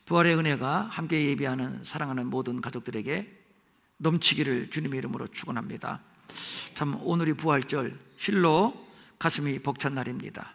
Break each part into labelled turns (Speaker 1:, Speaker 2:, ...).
Speaker 1: 부활의 은혜가 함께 예배하는 사랑하는 모든 가족들에게 넘치기를 주님의 이름으로 축원합니다. 참 오늘이 부활절, 실로 가슴이 벅찬 날입니다.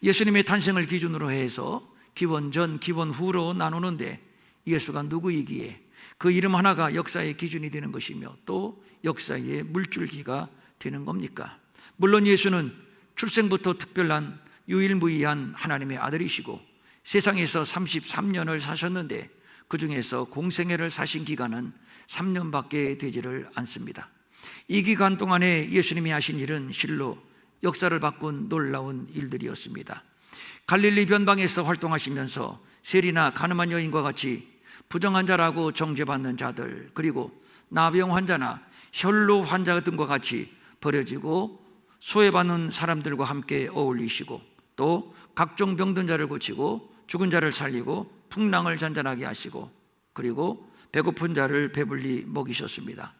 Speaker 1: 예수님의 탄생을 기준으로 해서 기원 전, 기원 후로 나누는데 예수가 누구이기에 그 이름 하나가 역사의 기준이 되는 것이며 또 역사의 물줄기가 되는 겁니까? 물론 예수는 출생부터 특별한 유일무이한 하나님의 아들이시고 세상에서 33년을 사셨는데 그 중에서 공생애를 사신 기간은 3년밖에 되지를 않습니다. 이 기간 동안에 예수님이 하신 일은 실로 역사를 바꾼 놀라운 일들이었습니다. 갈릴리 변방에서 활동하시면서 세리나 가늠한 여인과 같이 부정한 자라고 정죄받는 자들, 그리고 나병 환자나 혈로 환자 등과 같이 버려지고 소외받는 사람들과 함께 어울리시고 또 각종 병든 자를 고치고 죽은 자를 살리고 풍랑을 잔잔하게 하시고 그리고 배고픈 자를 배불리 먹이셨습니다.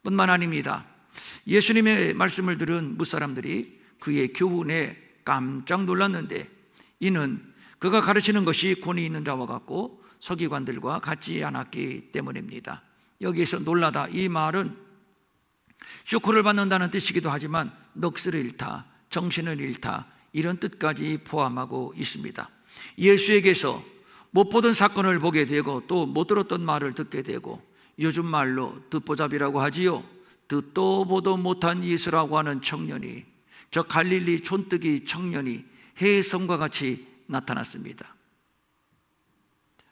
Speaker 1: 뿐만 아닙니다. 예수님의 말씀을 들은 무사람들이 그의 교훈에 깜짝 놀랐는데 이는 그가 가르치는 것이 권위 있는 자와 같고 서기관들과 같지 않았기 때문입니다. 여기에서 놀라다, 이 말은 쇼크를 받는다는 뜻이기도 하지만 넋을 잃다, 정신을 잃다, 이런 뜻까지 포함하고 있습니다. 예수에게서 못 보던 사건을 보게 되고 또 못 들었던 말을 듣게 되고 요즘 말로 듣보잡이라고 하지요. 듣도 보도 못한 예수라고 하는 청년이, 저 갈릴리 촌뜨기 청년이 해성과 같이 나타났습니다.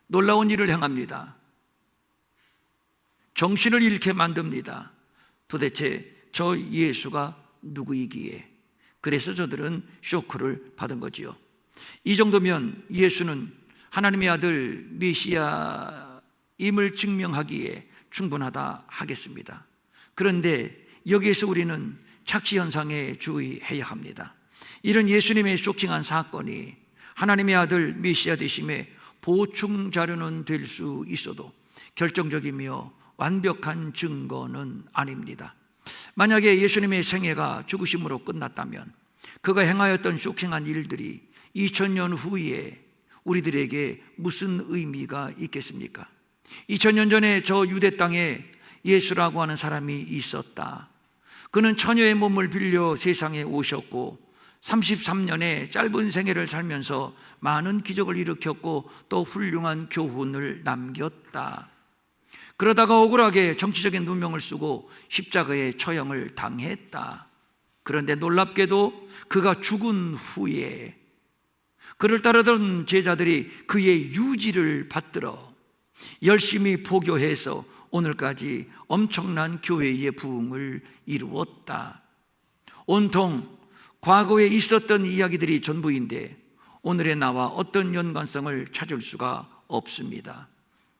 Speaker 1: 놀라운 일을 행합니다. 정신을 잃게 만듭니다. 도대체 저 예수가 누구이기에? 그래서 저들은 쇼크를 받은 거지요. 이 정도면 예수는 하나님의 아들 메시아임을 증명하기에 충분하다 하겠습니다. 그런데 여기에서 우리는 착시 현상에 주의해야 합니다. 이런 예수님의 쇼킹한 사건이 하나님의 아들 메시아 되심의 보충 자료는 될 수 있어도 결정적이며 완벽한 증거는 아닙니다. 만약에 예수님의 생애가 죽으심으로 끝났다면 그가 행하였던 쇼킹한 일들이 2000년 후에 우리들에게 무슨 의미가 있겠습니까? 2000년 전에 저 유대 땅에 예수라고 하는 사람이 있었다. 그는 처녀의 몸을 빌려 세상에 오셨고 33년의 짧은 생애를 살면서 많은 기적을 일으켰고 또 훌륭한 교훈을 남겼다. 그러다가 억울하게 정치적인 누명을 쓰고 십자가의 처형을 당했다. 그런데 놀랍게도 그가 죽은 후에 그를 따르던 제자들이 그의 유지를 받들어 열심히 포교해서 오늘까지 엄청난 교회의 부흥을 이루었다. 온통 과거에 있었던 이야기들이 전부인데 오늘의 나와 어떤 연관성을 찾을 수가 없습니다.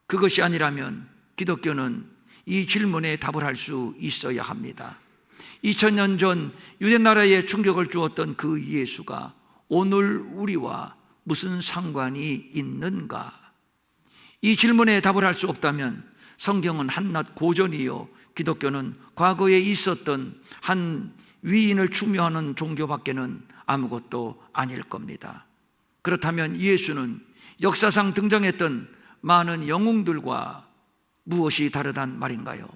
Speaker 1: 그것이 아니라면 기독교는 이 질문에 답을 할 수 있어야 합니다. 2000년 전 유대나라에 충격을 주었던 그 예수가 오늘 우리와 무슨 상관이 있는가? 이 질문에 답을 할 수 없다면 성경은 한낱 고전이요, 기독교는 과거에 있었던 한 위인을 추모하는 종교밖에는 아무것도 아닐 겁니다. 그렇다면 예수는 역사상 등장했던 많은 영웅들과 무엇이 다르단 말인가요?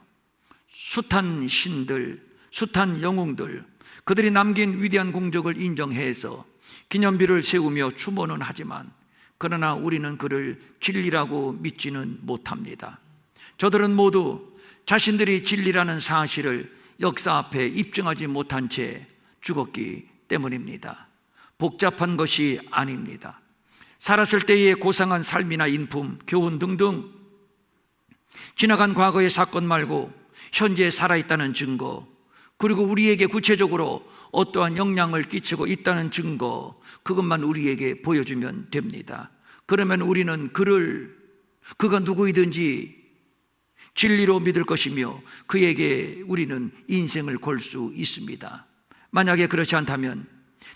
Speaker 1: 숱한 신들, 숱한 영웅들, 그들이 남긴 위대한 공적을 인정해서 기념비를 세우며 추모는 하지만 그러나 우리는 그를 진리라고 믿지는 못합니다. 저들은 모두 자신들이 진리라는 사실을 역사 앞에 입증하지 못한 채 죽었기 때문입니다. 복잡한 것이 아닙니다. 살았을 때의 고상한 삶이나 인품, 교훈 등등 지나간 과거의 사건 말고 현재 살아있다는 증거, 그리고 우리에게 구체적으로 어떠한 영향을 끼치고 있다는 증거, 그것만 우리에게 보여주면 됩니다. 그러면 우리는 그가 누구이든지 진리로 믿을 것이며 그에게 우리는 인생을 걸 수 있습니다. 만약에 그렇지 않다면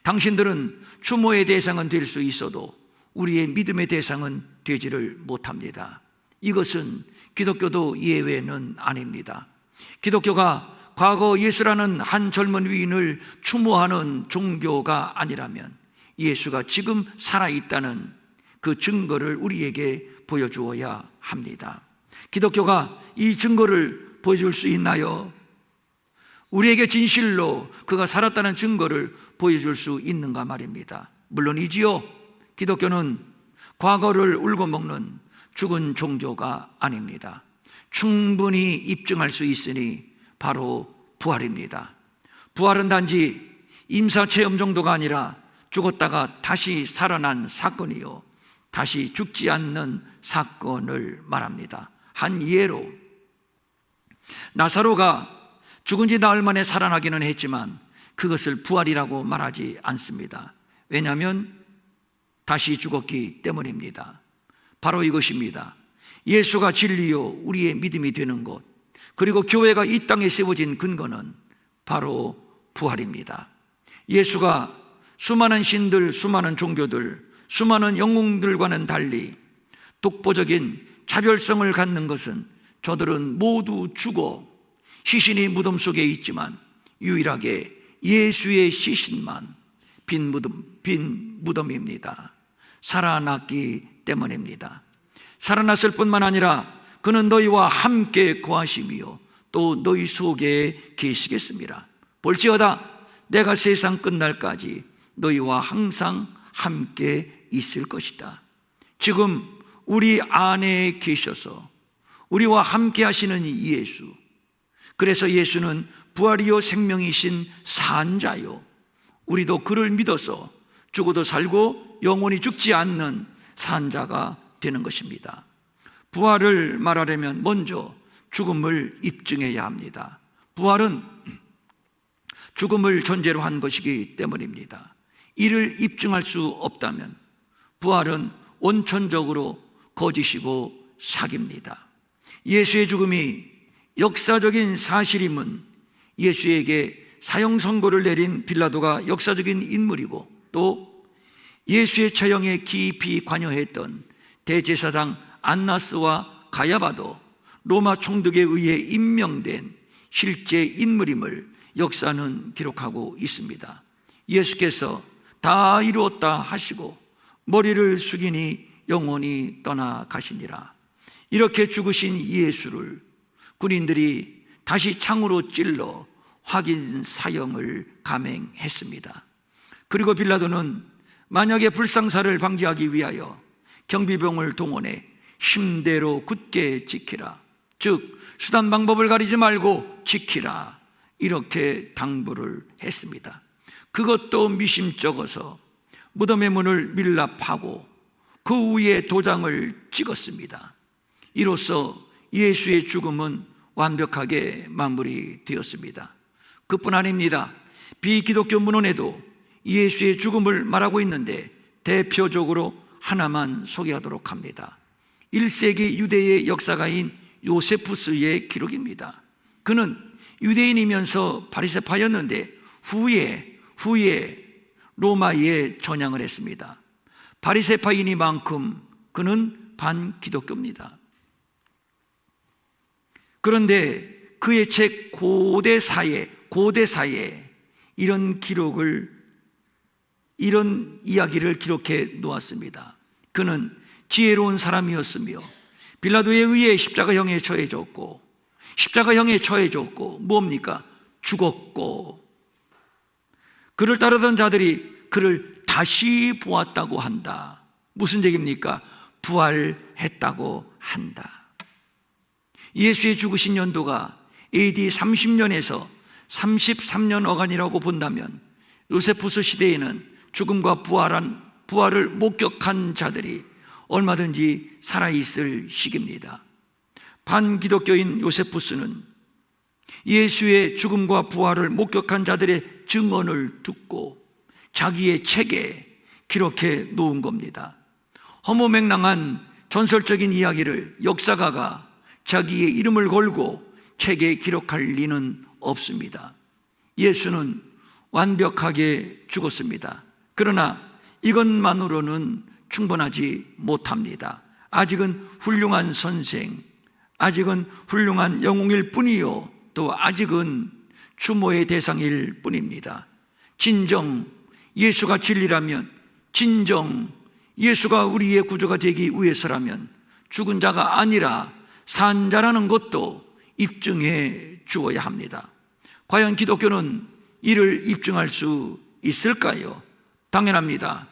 Speaker 1: 당신들은 추모의 대상은 될 수 있어도 우리의 믿음의 대상은 되지를 못합니다. 이것은 기독교도 예외는 아닙니다. 기독교가 과거 예수라는 한 젊은 위인을 추모하는 종교가 아니라면 예수가 지금 살아있다는 그 증거를 우리에게 보여주어야 합니다. 기독교가 이 증거를 보여줄 수 있나요? 우리에게 진실로 그가 살았다는 증거를 보여줄 수 있는가 말입니다. 물론이지요. 기독교는 과거를 울고 먹는 죽은 종교가 아닙니다. 충분히 입증할 수 있으니 바로 부활입니다. 부활은 단지 임사체험 정도가 아니라 죽었다가 다시 살아난 사건이요, 다시 죽지 않는 사건을 말합니다. 한 예로, 나사로가 죽은 지 나흘 만에 살아나기는 했지만 그것을 부활이라고 말하지 않습니다. 왜냐하면 다시 죽었기 때문입니다. 바로 이것입니다. 예수가 진리요 우리의 믿음이 되는 것, 그리고 교회가 이 땅에 세워진 근거는 바로 부활입니다. 예수가 수많은 신들, 수많은 종교들, 수많은 영웅들과는 달리 독보적인 차별성을 갖는 것은 저들은 모두 죽어 시신이 무덤 속에 있지만 유일하게 예수의 시신만 빈 무덤입니다. 살아났기 때문입니다. 살아났을 뿐만 아니라 그는 너희와 함께 거하시며 또 너희 속에 계시겠습니다. 볼지어다 내가 세상 끝날까지 너희와 항상 함께 있을 것이다. 지금 우리 안에 계셔서 우리와 함께 하시는 이 예수, 그래서 예수는 부활이요 생명이신 산자요, 우리도 그를 믿어서 죽어도 살고 영원히 죽지 않는 산자가 되는 것입니다. 부활을 말하려면 먼저 죽음을 입증해야 합니다. 부활은 죽음을 전제로 한 것이기 때문입니다. 이를 입증할 수 없다면 부활은 원천적으로 거짓이고 사기입니다. 예수의 죽음이 역사적인 사실임은 예수에게 사형 선고를 내린 빌라도가 역사적인 인물이고, 또 예수의 처형에 깊이 관여했던 대제사장 안나스와 가야바도 로마 총독에 의해 임명된 실제 인물임을 역사는 기록하고 있습니다. 예수께서 다 이루었다 하시고 머리를 숙이니 영원히 떠나가시니라. 이렇게 죽으신 예수를 군인들이 다시 창으로 찔러 확인 사형을 감행했습니다. 그리고 빌라도는 만약에 불상사를 방지하기 위하여 경비병을 동원해 힘대로 굳게 지키라, 즉 수단 방법을 가리지 말고 지키라, 이렇게 당부를 했습니다. 그것도 미심쩍어서 무덤의 문을 밀랍하고 그 위에 도장을 찍었습니다. 이로써 예수의 죽음은 완벽하게 마무리되었습니다. 그뿐 아닙니다. 비기독교 문헌에도 예수의 죽음을 말하고 있는데 대표적으로 하나만 소개하도록 합니다. 1세기 유대의 역사가인 요세푸스의 기록입니다. 그는 유대인이면서 바리새파였는데 후에 로마에 전향을 했습니다. 바리새파이니만큼 그는 반기독교입니다. 그런데 그의 책 고대사에 이런 이야기를 기록해 놓았습니다. 그는 지혜로운 사람이었으며 빌라도에 의해 십자가형에 처해졌고 뭡니까? 죽었고, 그를 따르던 자들이 그를 다시 보았다고 한다. 무슨 얘기입니까? 부활했다고 한다. 예수의 죽으신 연도가 AD 30년에서 33년 어간이라고 본다면 요세푸스 시대에는 죽음과 부활을 목격한 자들이 얼마든지 살아있을 시기입니다. 반기독교인 요세푸스는 예수의 죽음과 부활을 목격한 자들의 증언을 듣고 자기의 책에 기록해 놓은 겁니다. 허무맹랑한 전설적인 이야기를 역사가가 자기의 이름을 걸고 책에 기록할 리는 없습니다. 예수는 완벽하게 죽었습니다. 그러나 이것만으로는 충분하지 못합니다. 아직은 훌륭한 선생, 아직은 훌륭한 영웅일 뿐이요, 또 아직은 추모의 대상일 뿐입니다. 진정 예수가 진리라면 진정 예수가 우리의 구주가 되기 위해서라면 죽은 자가 아니라 산 자라는 것도 입증해 주어야 합니다. 과연 기독교는 이를 입증할 수 있을까요? 당연합니다.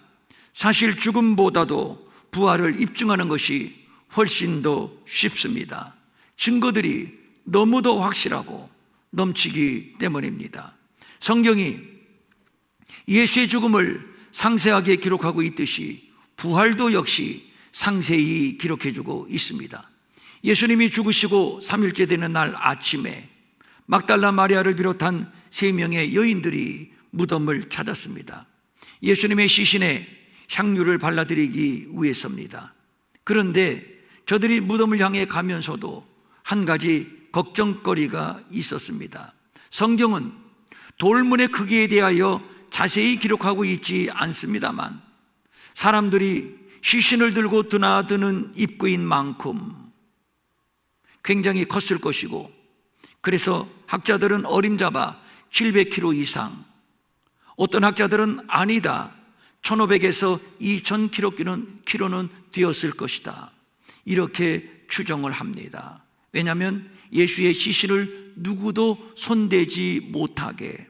Speaker 1: 사실 죽음보다도 부활을 입증하는 것이 훨씬 더 쉽습니다. 증거들이 너무도 확실하고 넘치기 때문입니다. 성경이 예수의 죽음을 상세하게 기록하고 있듯이 부활도 역시 상세히 기록해주고 있습니다. 예수님이 죽으시고 3일째 되는 날 아침에 막달라 마리아를 비롯한 3명의 여인들이 무덤을 찾았습니다. 예수님의 시신에 향유를 발라드리기 위해서입니다. 그런데 저들이 무덤을 향해 가면서도 한 가지 걱정거리가 있었습니다. 성경은 돌문의 크기에 대하여 자세히 기록하고 있지 않습니다만 사람들이 시신을 들고 드나드는 입구인 만큼 굉장히 컸을 것이고, 그래서 학자들은 어림잡아 700km 이상, 어떤 학자들은 아니다 1500에서 2000km는 되었을 것이다, 이렇게 추정을 합니다. 왜냐하면 예수의 시신을 누구도 손대지 못하게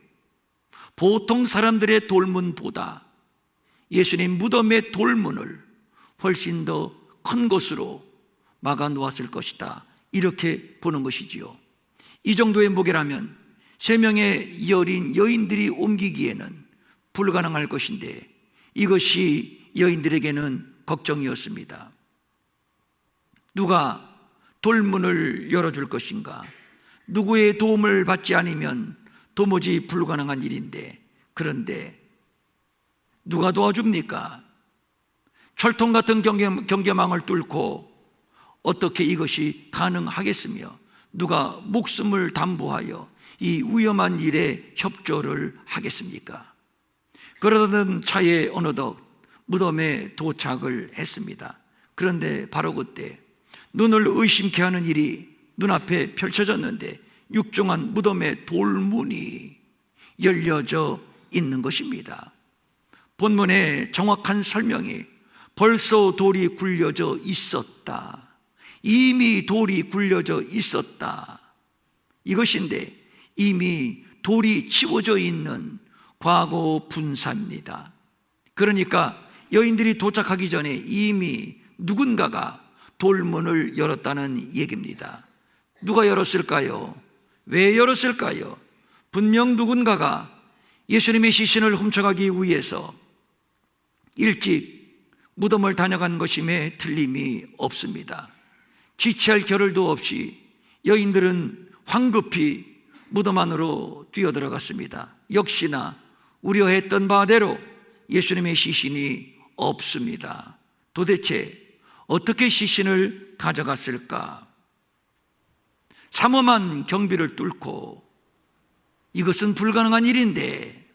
Speaker 1: 보통 사람들의 돌문보다 예수님 무덤의 돌문을 훨씬 더 큰 곳으로 막아 놓았을 것이다, 이렇게 보는 것이지요. 이 정도의 무게라면 3명의 여린 여인들이 옮기기에는 불가능할 것인데 이것이 여인들에게는 걱정이었습니다. 누가 돌문을 열어줄 것인가? 누구의 도움을 받지 않으면 도무지 불가능한 일인데, 그런데 누가 도와줍니까? 철통 같은 경계망을 뚫고 어떻게 이것이 가능하겠으며 누가 목숨을 담보하여 이 위험한 일에 협조를 하겠습니까? 그러던 차에 어느덧 무덤에 도착을 했습니다. 그런데 바로 그때 눈을 의심케 하는 일이 눈앞에 펼쳐졌는데 육중한 무덤의 돌문이 열려져 있는 것입니다. 본문의 정확한 설명이 벌써 돌이 굴려져 있었다, 이미 돌이 굴려져 있었다, 이것인데 이미 돌이 치워져 있는 과거 분사입니다. 그러니까 여인들이 도착하기 전에 이미 누군가가 돌문을 열었다는 얘기입니다. 누가 열었을까요? 왜 열었을까요? 분명 누군가가 예수님의 시신을 훔쳐가기 위해서 일찍 무덤을 다녀간 것임에 틀림이 없습니다. 지체할 겨를도 없이 여인들은 황급히 무덤 안으로 뛰어들어갔습니다. 역시나 우려했던 바대로 예수님의 시신이 없습니다. 도대체 어떻게 시신을 가져갔을까? 삼엄한 경비를 뚫고 이것은 불가능한 일인데,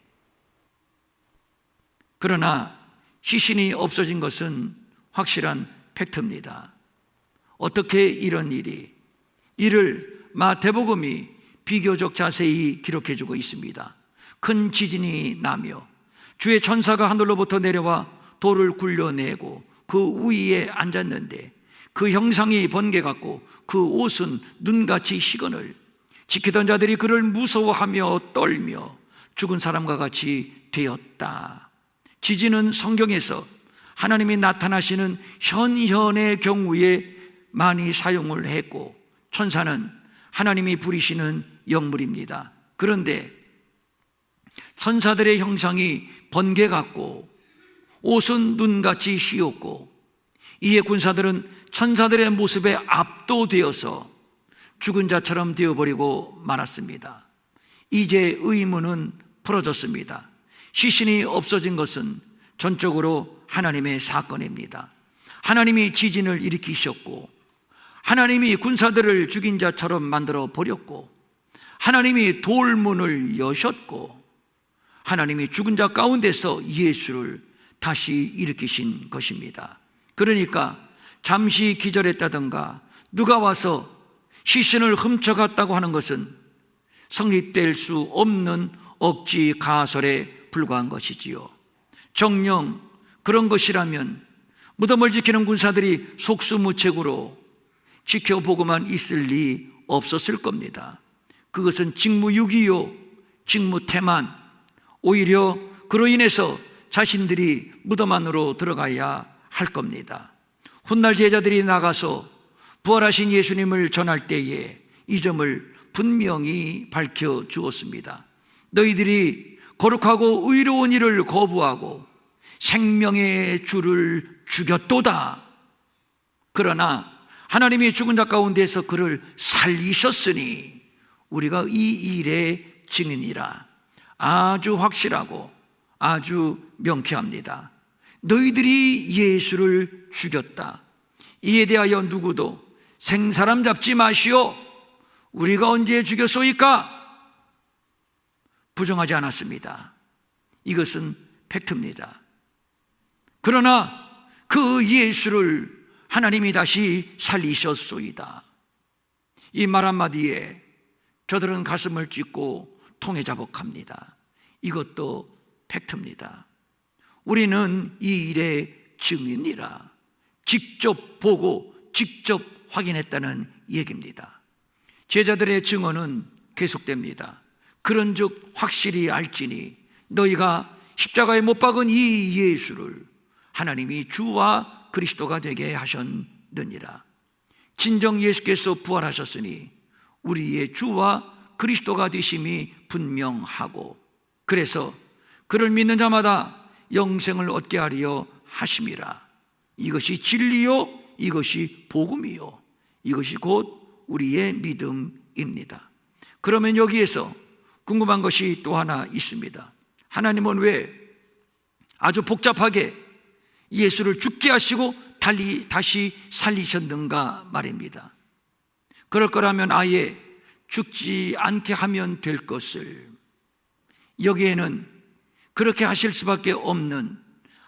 Speaker 1: 그러나 시신이 없어진 것은 확실한 팩트입니다. 어떻게 이런 이를 마태복음이 비교적 자세히 기록해주고 있습니다. 큰 지진이 나며 주의 천사가 하늘로부터 내려와 돌을 굴려내고 그 위에 앉았는데 그 형상이 번개 같고 그 옷은 눈같이 희건을 지키던 자들이 그를 무서워하며 떨며 죽은 사람과 같이 되었다. 지진은 성경에서 하나님이 나타나시는 현현의 경우에 많이 사용을 했고, 천사는 하나님이 부리시는 영물입니다. 그런데 천사들의 형상이 번개 같고 옷은 눈같이 희었고, 이에 군사들은 천사들의 모습에 압도되어서 죽은 자처럼 되어버리고 말았습니다. 이제 의문은 풀어졌습니다. 시신이 없어진 것은 전적으로 하나님의 사건입니다. 하나님이 지진을 일으키셨고, 하나님이 군사들을 죽인 자처럼 만들어 버렸고, 하나님이 돌문을 여셨고, 하나님이 죽은 자 가운데서 예수를 다시 일으키신 것입니다. 그러니까 잠시 기절했다던가 누가 와서 시신을 훔쳐갔다고 하는 것은 성립될 수 없는 억지 가설에 불과한 것이지요. 정녕 그런 것이라면 무덤을 지키는 군사들이 속수무책으로 지켜보고만 있을 리 없었을 겁니다. 그것은 직무유기요, 직무태만, 오히려 그로 인해서 자신들이 무덤 안으로 들어가야 할 겁니다. 훗날 제자들이 나가서 부활하신 예수님을 전할 때에 이 점을 분명히 밝혀주었습니다. 너희들이 거룩하고 의로운 일을 거부하고 생명의 주를 죽였도다. 그러나 하나님이 죽은 자 가운데서 그를 살리셨으니 우리가 이 일의 증인이라. 아주 확실하고 아주 명쾌합니다. 너희들이 예수를 죽였다. 이에 대하여 누구도 생사람 잡지 마시오. 우리가 언제 죽였소이까? 부정하지 않았습니다. 이것은 팩트입니다. 그러나 그 예수를 하나님이 다시 살리셨소이다. 이 말 한마디에 저들은 가슴을 찢고 통에 자복합니다. 이것도 팩트입니다. 우리는 이 일의 증인이라. 직접 보고 직접 확인했다는 얘기입니다. 제자들의 증언은 계속됩니다. 그런즉 확실히 알지니 너희가 십자가에 못 박은 이 예수를 하나님이 주와 그리스도가 되게 하셨느니라. 진정 예수께서 부활하셨으니 우리의 주와 그리스도가 되심이 분명하고 그래서 그를 믿는 자마다 영생을 얻게 하려 하심이라. 이것이 진리요, 이것이 복음이요, 이것이 곧 우리의 믿음입니다. 그러면 여기에서 궁금한 것이 또 하나 있습니다. 하나님은 왜 아주 복잡하게 예수를 죽게 하시고 다시 살리셨는가 말입니다. 그럴 거라면 아예 죽지 않게 하면 될 것을, 여기에는 그렇게 하실 수밖에 없는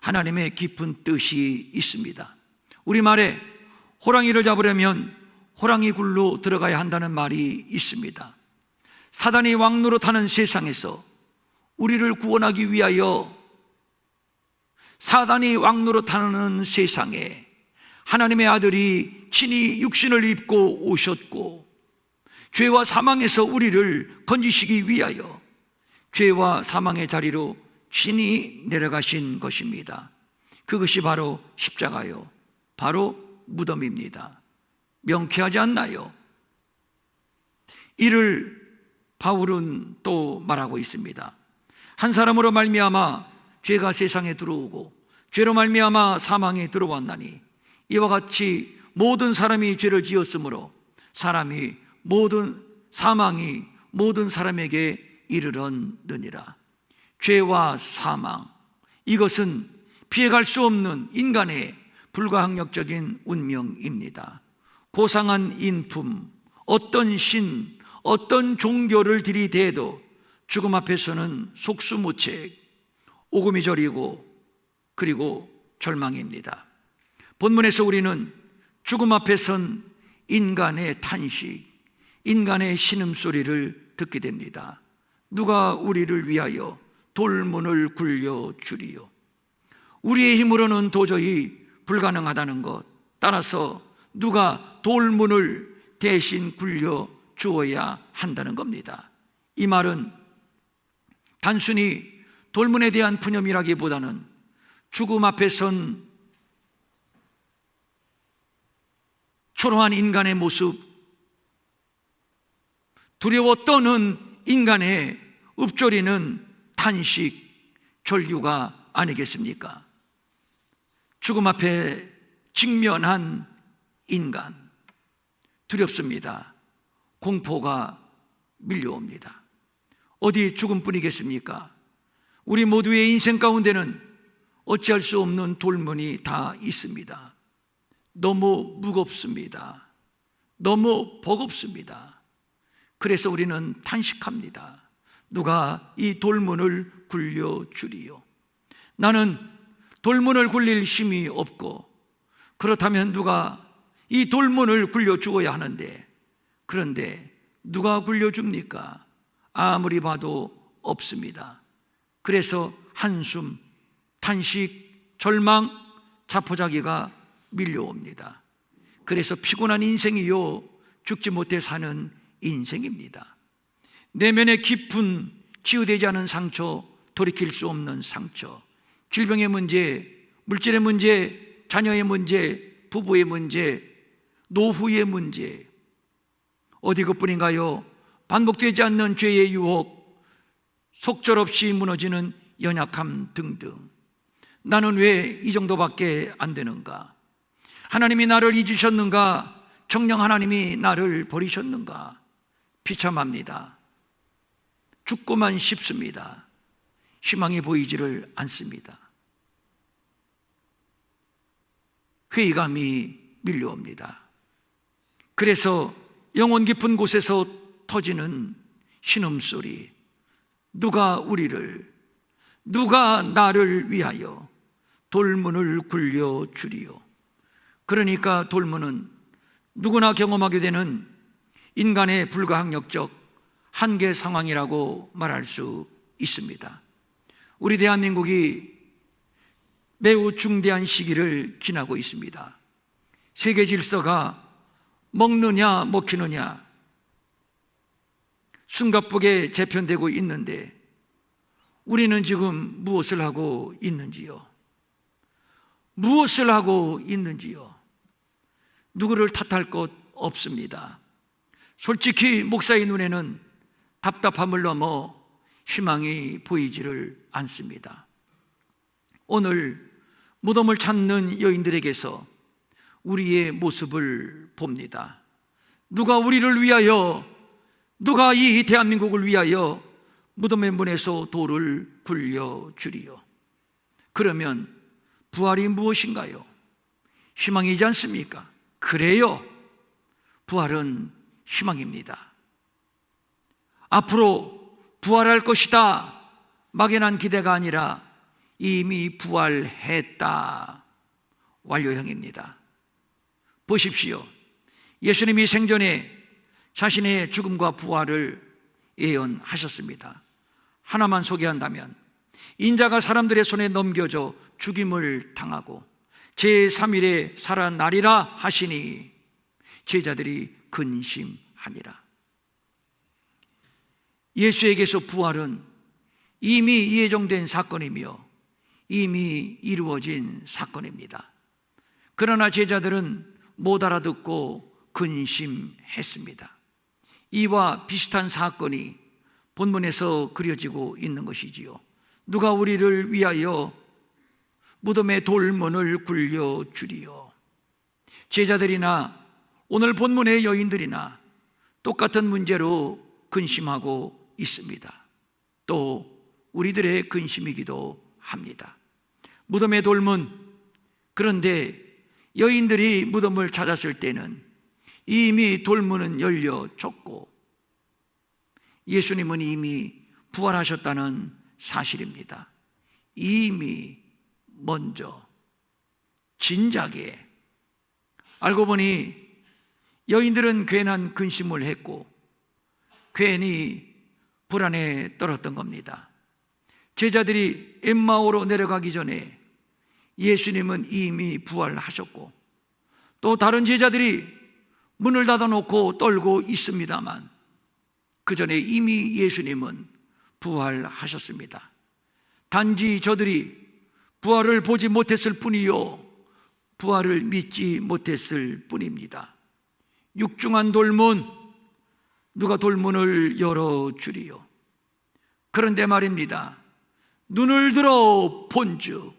Speaker 1: 하나님의 깊은 뜻이 있습니다. 우리말에 호랑이를 잡으려면 호랑이 굴로 들어가야 한다는 말이 있습니다. 사단이 왕노릇하는 세상에서 우리를 구원하기 위하여 사단이 왕노릇하는 세상에 하나님의 아들이 친히 육신을 입고 오셨고 죄와 사망에서 우리를 건지시기 위하여 죄와 사망의 자리로 친히 내려가신 것입니다. 그것이 바로 십자가요, 바로 무덤입니다. 명쾌하지 않나요? 이를 바울은 또 말하고 있습니다. 한 사람으로 말미암아 죄가 세상에 들어오고 죄로 말미암아 사망에 들어왔나니 이와 같이 모든 사람이 죄를 지었으므로 사망이 모든 사람에게 이르렀느니라. 죄와 사망, 이것은 피해갈 수 없는 인간의 불가항력적인 운명입니다. 고상한 인품, 어떤 신, 어떤 종교를 들이대도 죽음 앞에서는 속수무책, 오금이 저리고 그리고 절망입니다. 본문에서 우리는 죽음 앞에 선 인간의 탄식, 인간의 신음소리를 듣게 됩니다. 누가 우리를 위하여 돌문을 굴려 주리요. 우리의 힘으로는 도저히 불가능하다는 것, 따라서 누가 돌문을 대신 굴려 주어야 한다는 겁니다. 이 말은 단순히 돌문에 대한 푸념이라기보다는 죽음 앞에 선 초라한 인간의 모습, 두려워 떠는 인간의 읊조리는 탄식, 절규가 아니겠습니까? 죽음 앞에 직면한 인간, 두렵습니다. 공포가 밀려옵니다. 어디 죽음뿐이겠습니까? 우리 모두의 인생 가운데는 어찌할 수 없는 돌문이 다 있습니다. 너무 무겁습니다. 너무 버겁습니다. 그래서 우리는 탄식합니다. 누가 이 돌문을 굴려주리요. 나는 돌문을 굴릴 힘이 없고, 그렇다면 누가 이 돌문을 굴려주어야 하는데, 그런데 누가 굴려줍니까? 아무리 봐도 없습니다. 그래서 한숨, 탄식, 절망, 자포자기가 밀려옵니다. 그래서 피곤한 인생이요, 죽지 못해 사는 인생입니다. 내면의 깊은 치유되지 않은 상처, 돌이킬 수 없는 상처, 질병의 문제, 물질의 문제, 자녀의 문제, 부부의 문제, 노후의 문제, 어디 그뿐인가요? 반복되지 않는 죄의 유혹, 속절없이 무너지는 연약함 등등. 나는 왜 이 정도밖에 안 되는가? 하나님이 나를 잊으셨는가? 정녕 하나님이 나를 버리셨는가? 비참합니다. 죽고만 싶습니다. 희망이 보이지를 않습니다. 회의감이 밀려옵니다. 그래서 영혼 깊은 곳에서 터지는 신음소리, 누가 나를 위하여 돌문을 굴려 주리요. 그러니까 돌문은 누구나 경험하게 되는 인간의 불가항력적 한계 상황이라고 말할 수 있습니다. 우리 대한민국이 매우 중대한 시기를 지나고 있습니다. 세계 질서가 먹느냐 먹히느냐 숨가쁘게 재편되고 있는데 우리는 지금 무엇을 하고 있는지요? 무엇을 하고 있는지요? 누구를 탓할 것 없습니다. 솔직히 목사의 눈에는 답답함을 넘어 희망이 보이지를 않습니다. 오늘 무덤을 찾는 여인들에게서 우리의 모습을 봅니다. 누가 우리를 위하여, 누가 이 대한민국을 위하여 무덤의 문에서 돌을 굴려주리요. 그러면 부활이 무엇인가요? 희망이지 않습니까? 그래요. 부활은 희망입니다. 앞으로 부활할 것이다 막연한 기대가 아니라 이미 부활했다, 완료형입니다. 보십시오. 예수님이 생전에 자신의 죽음과 부활을 예언하셨습니다. 하나만 소개한다면 인자가 사람들의 손에 넘겨져 죽임을 당하고 제3일에 살아나리라 하시니 제자들이 근심하니라. 예수에게서 부활은 이미 예정된 사건이며 이미 이루어진 사건입니다. 그러나 제자들은 못 알아듣고 근심했습니다. 이와 비슷한 사건이 본문에서 그려지고 있는 것이지요. 누가 우리를 위하여 무덤의 돌문을 굴려주리요. 제자들이나 오늘 본문의 여인들이나 똑같은 문제로 근심하고 있습니다. 또 우리들의 근심이기도 합니다. 무덤의 돌문, 그런데 여인들이 무덤을 찾았을 때는 이미 돌문은 열려졌고 예수님은 이미 부활하셨다는 사실입니다. 이미 먼저 진작에. 알고 보니 여인들은 괜한 근심을 했고 괜히 불안에 떨었던 겁니다. 제자들이 엠마오로 내려가기 전에 예수님은 이미 부활하셨고 또 다른 제자들이 문을 닫아놓고 떨고 있습니다만 그 전에 이미 예수님은 부활하셨습니다. 단지 저들이 부활을 보지 못했을 뿐이요 부활을 믿지 못했을 뿐입니다. 육중한 돌문, 누가 돌문을 열어주리요. 그런데 말입니다. 눈을 들어 본즉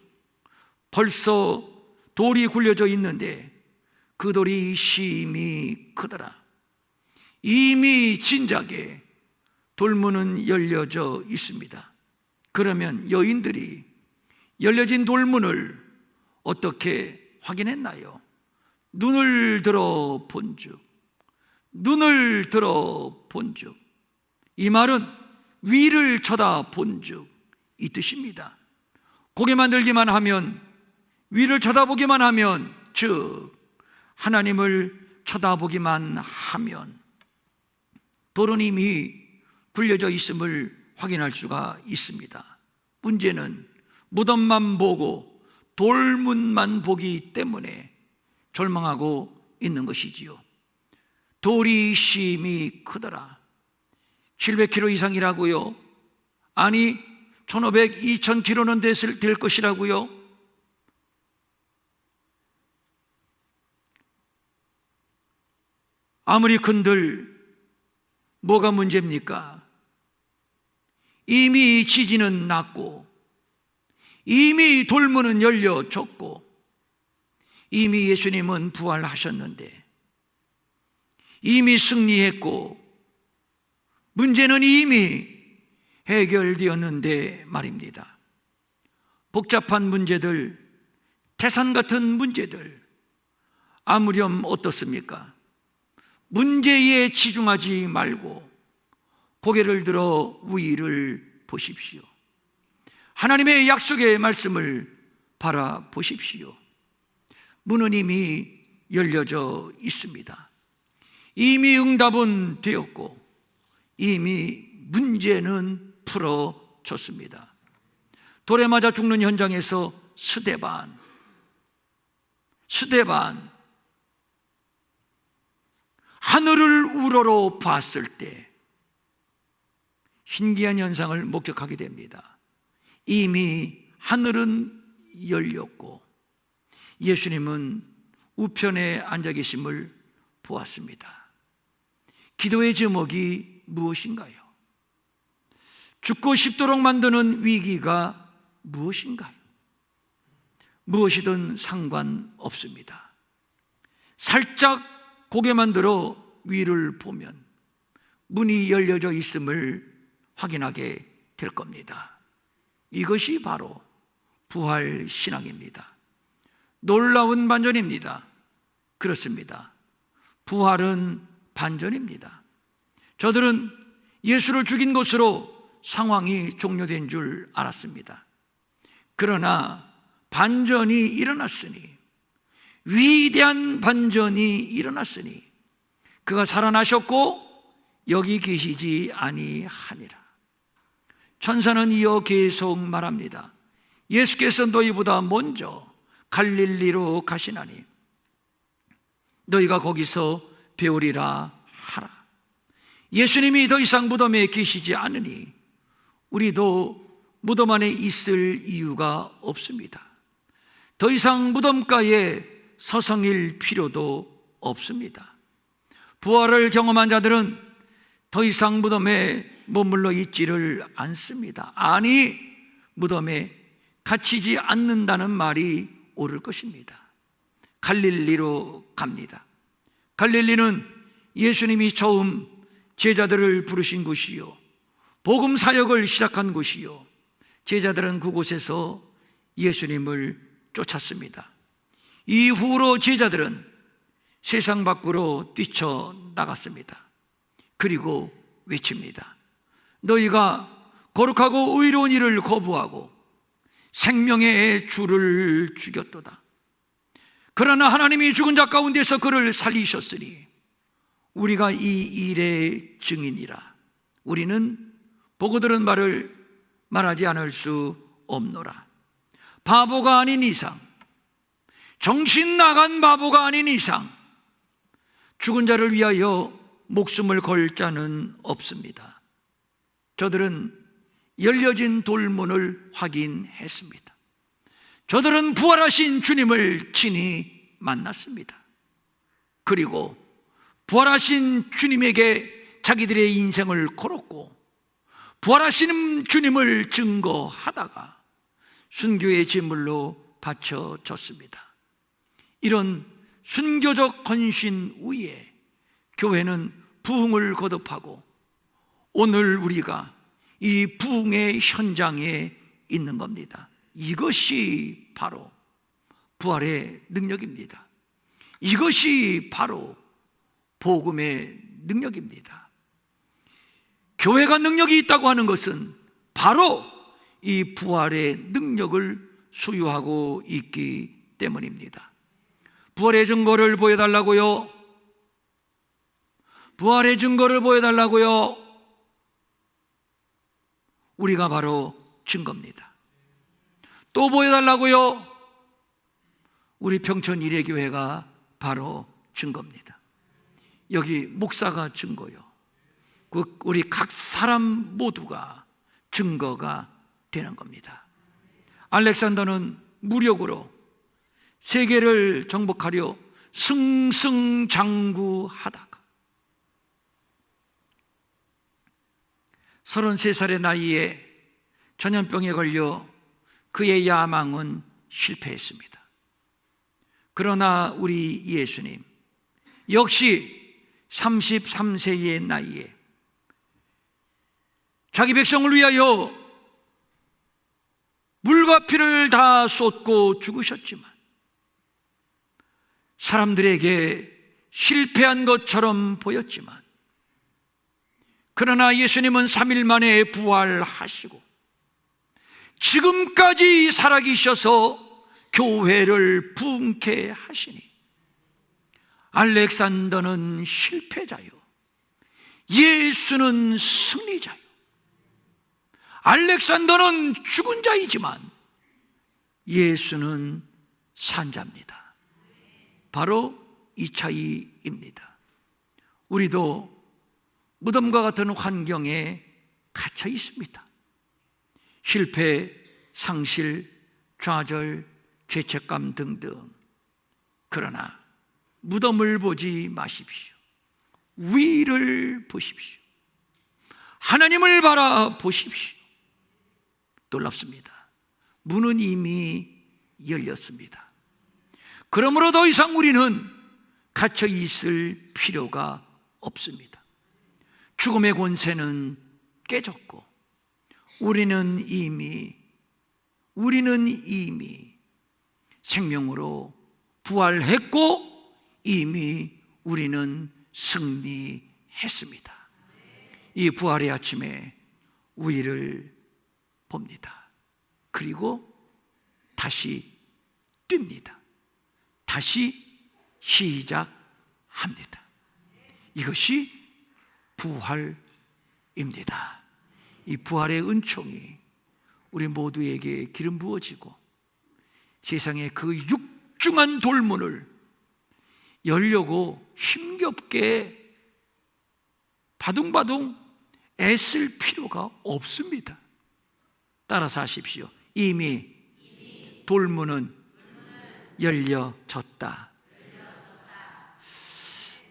Speaker 1: 벌써 돌이 굴려져 있는데 그 돌이 심히 크더라. 이미 진작에 돌문은 열려져 있습니다. 그러면 여인들이 열려진 돌문을 어떻게 확인했나요? 눈을 들어 본즉, 눈을 들어 본즉, 이 말은 위를 쳐다 본즉 이 뜻입니다. 고개만 들기만 하면, 위를 쳐다보기만 하면, 즉 하나님을 쳐다보기만 하면 돌은 이미 굴려져 있음을 확인할 수가 있습니다. 문제는 무덤만 보고 돌문만 보기 때문에 절망하고 있는 것이지요. 돌이 심히 크더라. 700km 이상이라고요? 아니 1500, 2000km는 될 것이라고요? 아무리 큰들 뭐가 문제입니까? 이미 지진은 났고, 이미 돌문은 열려졌고, 이미 예수님은 부활하셨는데, 이미 승리했고, 문제는 이미 해결되었는데 말입니다. 복잡한 문제들, 태산 같은 문제들, 아무렴 어떻습니까? 문제에 치중하지 말고 고개를 들어 위를 보십시오. 하나님의 약속의 말씀을 바라보십시오. 문은 이미 열려져 있습니다. 이미 응답은 되었고 이미 문제는 풀어졌습니다. 돌에 맞아 죽는 현장에서 스데반 하늘을 우러러 봤을 때 신기한 현상을 목격하게 됩니다. 이미 하늘은 열렸고 예수님은 우편에 앉아 계심을 보았습니다. 기도의 제목이 무엇인가요? 죽고 싶도록 만드는 위기가 무엇인가요? 무엇이든 상관없습니다. 살짝 고개만 들어 위를 보면 문이 열려져 있음을 확인하게 될 겁니다. 이것이 바로 부활 신앙입니다. 놀라운 반전입니다. 그렇습니다. 부활은 반전입니다. 저들은 예수를 죽인 것으로 상황이 종료된 줄 알았습니다. 그러나 반전이 일어났으니, 위대한 반전이 일어났으니 그가 살아나셨고 여기 계시지 아니하니라. 천사는 이어 계속 말합니다. 예수께서 너희보다 먼저 갈릴리로 가시나니 너희가 거기서 배우리라 하라. 예수님이 더 이상 무덤에 계시지 않으니 우리도 무덤 안에 있을 이유가 없습니다. 더 이상 무덤가에 서성일 필요도 없습니다. 부활을 경험한 자들은 더 이상 무덤에 머물러 있지를 않습니다. 아니, 무덤에 갇히지 않는다는 말이 옳을 것입니다. 갈릴리로 갑니다. 갈릴리는 예수님이 처음 제자들을 부르신 곳이요, 복음 사역을 시작한 곳이요, 제자들은 그곳에서 예수님을 쫓았습니다. 이후로 제자들은 세상 밖으로 뛰쳐나갔습니다. 그리고 외칩니다. 너희가 거룩하고 의로운 일을 거부하고 생명의 주를 죽였도다. 그러나 하나님이 죽은 자 가운데서 그를 살리셨으니 우리가 이 일의 증인이라. 우리는 보고 들은 말을 말하지 않을 수 없노라. 바보가 아닌 이상, 정신 나간 바보가 아닌 이상 죽은 자를 위하여 목숨을 걸 자는 없습니다. 저들은 열려진 돌문을 확인했습니다. 저들은 부활하신 주님을 친히 만났습니다. 그리고 부활하신 주님에게 자기들의 인생을 걸었고 부활하신 주님을 증거하다가 순교의 제물로 바쳐졌습니다. 이런 순교적 헌신 후에 교회는 부흥을 거듭하고 오늘 우리가 이 부흥의 현장에 있는 겁니다. 이것이 바로 부활의 능력입니다. 이것이 바로 복음의 능력입니다. 교회가 능력이 있다고 하는 것은 바로 이 부활의 능력을 소유하고 있기 때문입니다. 부활의 증거를 보여달라고요? 부활의 증거를 보여달라고요? 우리가 바로 증거입니다. 또 보여달라고요? 우리 평촌 일회교회가 바로 증거입니다. 여기 목사가 증거요. 우리 각 사람 모두가 증거가 되는 겁니다. 알렉산더는 무력으로 세계를 정복하려 승승장구하다가 33살의 나이에 전염병에 걸려 그의 야망은 실패했습니다. 그러나 우리 예수님 역시 33세의 나이에 자기 백성을 위하여 물과 피를 다 쏟고 죽으셨지만 사람들에게 실패한 것처럼 보였지만 그러나 예수님은 3일 만에 부활하시고 지금까지 살아계셔서 교회를 부흥케 하시니 알렉산더는 실패자요, 예수는 승리자요. 알렉산더는 죽은 자이지만 예수는 산 자입니다. 바로 이 차이입니다. 우리도 무덤과 같은 환경에 갇혀 있습니다. 실패, 상실, 좌절, 죄책감 등등. 그러나 무덤을 보지 마십시오. 위를 보십시오. 하나님을 바라보십시오. 놀랍습니다. 문은 이미 열렸습니다. 그러므로 더 이상 우리는 갇혀 있을 필요가 없습니다. 죽음의 권세는 깨졌고 우리는 이미 생명으로 부활했고 이미 우리는 승리했습니다. 이 부활의 아침에 우리를 봅니다. 그리고 다시 뜁니다. 다시 시작합니다. 이것이 부활입니다. 이 부활의 은총이 우리 모두에게 기름 부어지고 세상의 그 육중한 돌문을 열려고 힘겹게 바둥바둥 애쓸 필요가 없습니다. 따라서 하십시오. 이미 돌문은 열려졌다.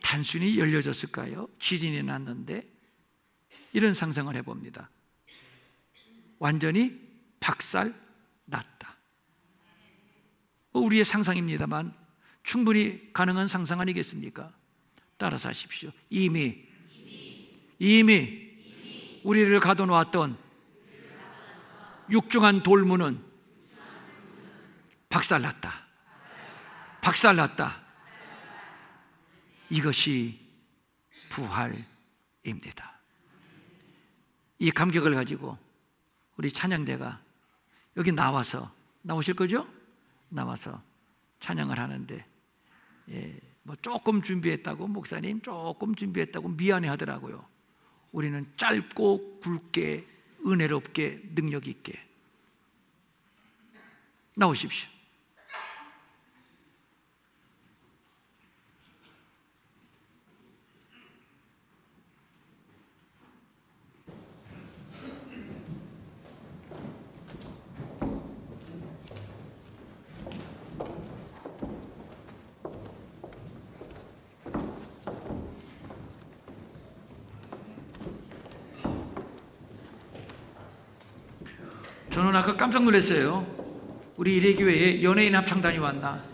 Speaker 1: 단순히 열려졌을까요? 지진이 났는데 이런 상상을 해봅니다. 완전히 박살 났다. 우리의 상상입니다만 충분히 가능한 상상 아니겠습니까? 따라서 하십시오. 이미 우리를 가둬놓았던 육중한 돌문은 박살났다. 박살났다. 이것이 부활입니다. 이 감격을 가지고 우리 찬양대가 여기 나오실 거죠? 나와서 찬양을 하는데 조금 준비했다고, 목사님 조금 준비했다고 미안해 하더라고요. 우리는 짧고 굵게 은혜롭게 능력 있게 나오십시오. 저는 아까 깜짝 놀랐어요. 우리 일회교회에 연예인 합창단이 왔나?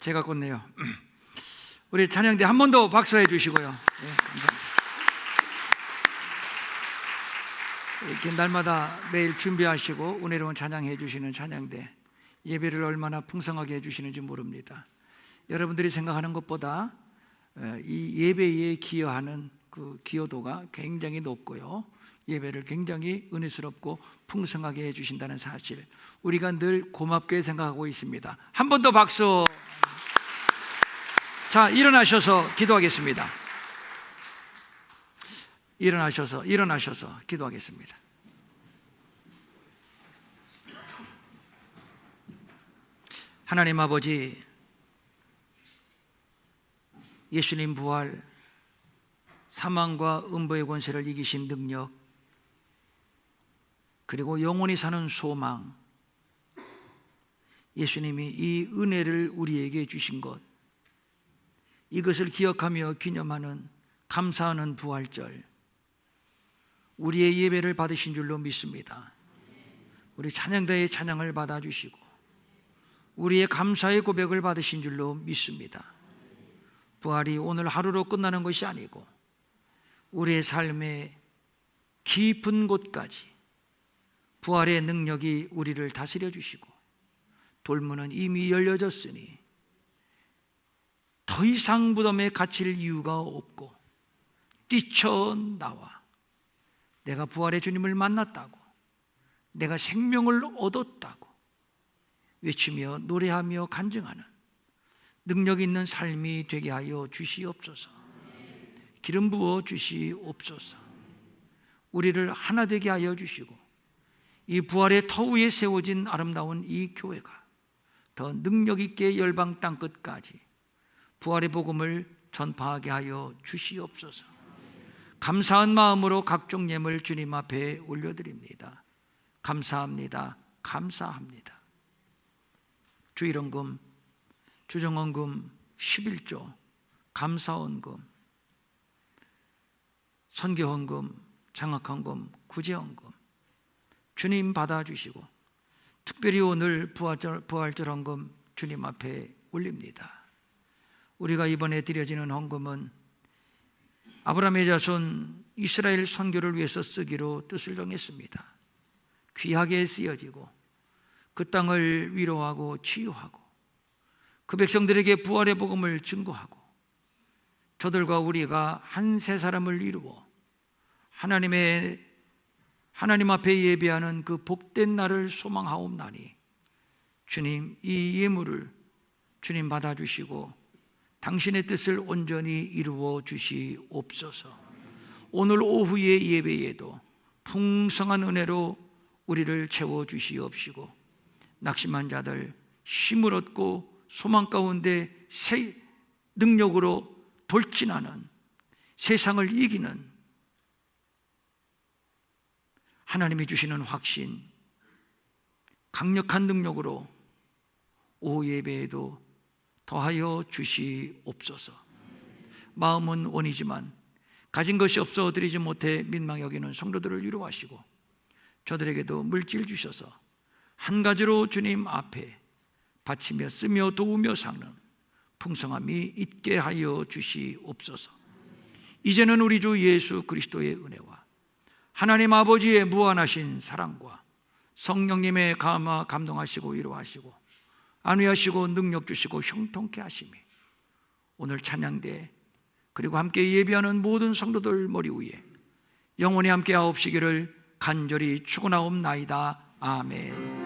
Speaker 1: 제가 꽂네요. 우리 찬양대 한 번 더 박수해 주시고요. 네, 감사합니다. 이렇게 날마다 매일 준비하시고 은혜로운 찬양해 주시는 찬양대, 예배를 얼마나 풍성하게 해주시는지 모릅니다. 여러분들이 생각하는 것보다 이 예배에 기여하는 그 기여도가 굉장히 높고요, 예배를 굉장히 은혜스럽고 풍성하게 해주신다는 사실, 우리가 늘 고맙게 생각하고 있습니다. 한 번 더 박수. 자, 일어나셔서 기도하겠습니다. 일어나셔서 기도하겠습니다. 하나님 아버지, 예수님 부활, 사망과 음부의 권세를 이기신 능력, 그리고 영원히 사는 소망, 예수님이 이 은혜를 우리에게 주신 것, 이것을 기억하며 기념하는 감사하는 부활절, 우리의 예배를 받으신 줄로 믿습니다. 우리 찬양대의 찬양을 받아주시고 우리의 감사의 고백을 받으신 줄로 믿습니다. 부활이 오늘 하루로 끝나는 것이 아니고 우리의 삶의 깊은 곳까지 부활의 능력이 우리를 다스려 주시고 돌문은 이미 열려졌으니 더 이상 무덤에 갇힐 이유가 없고 뛰쳐나와 내가 부활의 주님을 만났다고, 내가 생명을 얻었다고 외치며 노래하며 간증하는 능력 있는 삶이 되게 하여 주시옵소서. 기름 부어 주시옵소서. 우리를 하나 되게 하여 주시고 이 부활의 터 위에 세워진 아름다운 이 교회가 더 능력 있게 열방 땅 끝까지 부활의 복음을 전파하게 하여 주시옵소서. 감사한 마음으로 각종 예물 주님 앞에 올려드립니다. 감사합니다. 감사합니다. 주일헌금, 주정헌금 11조, 감사헌금, 선교헌금, 장학헌금, 구제헌금 주님 받아주시고 특별히 오늘 부활절 헌금 주님 앞에 올립니다. 우리가 이번에 드려지는 헌금은 아브라함의 자손 이스라엘 선교를 위해서 쓰기로 뜻을 정했습니다. 귀하게 쓰여지고 그 땅을 위로하고 치유하고 그 백성들에게 부활의 복음을 증거하고 저들과 우리가 한 세 사람을 이루어 하나님 앞에 예배하는 그 복된 날을 소망하옵나니 주님, 이 예물을 주님 받아주시고 당신의 뜻을 온전히 이루어 주시옵소서. 오늘 오후의 예배에도 풍성한 은혜로 우리를 채워 주시옵시고 낙심한 자들 힘을 얻고 소망 가운데 새 능력으로 돌진하는, 세상을 이기는 하나님이 주시는 확신, 강력한 능력으로 오후 예배에도 더하여 주시옵소서. 마음은 원이지만 가진 것이 없어 드리지 못해 민망히 여기는 성도들을 위로하시고 저들에게도 물질 주셔서 한 가지로 주님 앞에 바치며 쓰며 도우며 사는 풍성함이 있게 하여 주시옵소서. 이제는 우리 주 예수 그리스도의 은혜와 하나님 아버지의 무한하신 사랑과 성령님의 감동하시고 위로하시고 안위하시고 능력 주시고 형통케 하심이 오늘 찬양대 그리고 함께 예배하는 모든 성도들 머리 위에 영원히 함께 하옵시기를 간절히 축원하옵나이다. 아멘.